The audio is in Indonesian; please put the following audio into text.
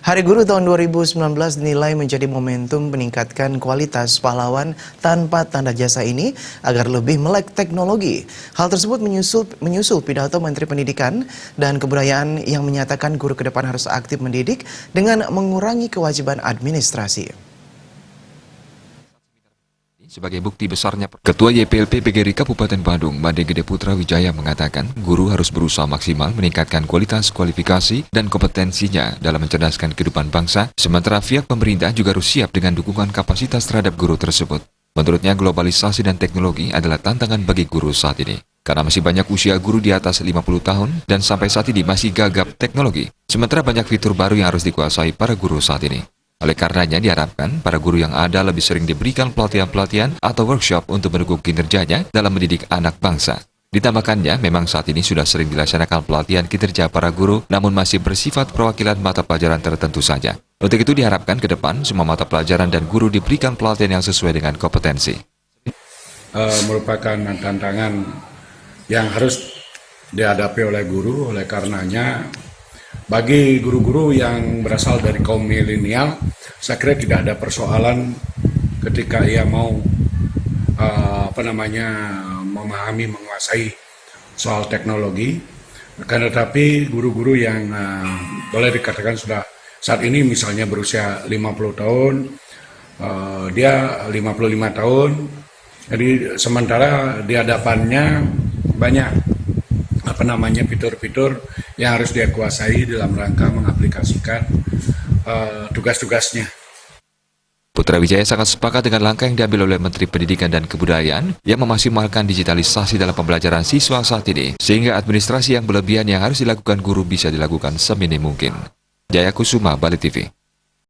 Hari Guru tahun 2019 dinilai menjadi momentum meningkatkan kualitas pahlawan tanpa tanda jasa ini agar lebih melek teknologi. Hal tersebut menyusul pidato Menteri Pendidikan dan Kebudayaan yang menyatakan guru ke depan harus aktif mendidik dengan mengurangi kewajiban administrasi. Sebagai bukti besarnya, Ketua YPLP PGRI Kabupaten Bandung, Made Gede Putra Wijaya mengatakan, guru harus berusaha maksimal meningkatkan kualitas kualifikasi dan kompetensinya dalam mencerdaskan kehidupan bangsa, sementara pihak pemerintah juga harus siap dengan dukungan kapasitas terhadap guru tersebut. Menurutnya, globalisasi dan teknologi adalah tantangan bagi guru saat ini. Karena masih banyak usia guru di atas 50 tahun dan sampai saat ini masih gagap teknologi, sementara banyak fitur baru yang harus dikuasai para guru saat ini. Oleh karenanya diharapkan para guru yang ada lebih sering diberikan pelatihan-pelatihan atau workshop untuk mendukung kinerjanya dalam mendidik anak bangsa. Ditambahkannya, memang saat ini sudah sering dilaksanakan pelatihan kinerja para guru, namun masih bersifat perwakilan mata pelajaran tertentu saja. Untuk itu diharapkan ke depan semua mata pelajaran dan guru diberikan pelatihan yang sesuai dengan kompetensi. Merupakan tantangan yang harus dihadapi oleh guru, oleh karenanya bagi guru-guru yang berasal dari kaum milenial, saya kira tidak ada persoalan ketika ia mau memahami, menguasai soal teknologi. Akan tetapi guru-guru yang boleh dikatakan sudah saat ini misalnya berusia 50 tahun, dia 55 tahun, jadi sementara di hadapannya banyak fitur-fitur yang harus dia kuasai dalam rangka mengaplikasikan tugas-tugasnya. Putra Wijaya sangat sepakat dengan langkah yang diambil oleh Menteri Pendidikan dan Kebudayaan yang memaksimalkan digitalisasi dalam pembelajaran siswa saat ini, sehingga administrasi yang berlebihan yang harus dilakukan guru bisa dilakukan seminim mungkin. Jaya Kusuma, Bali TV.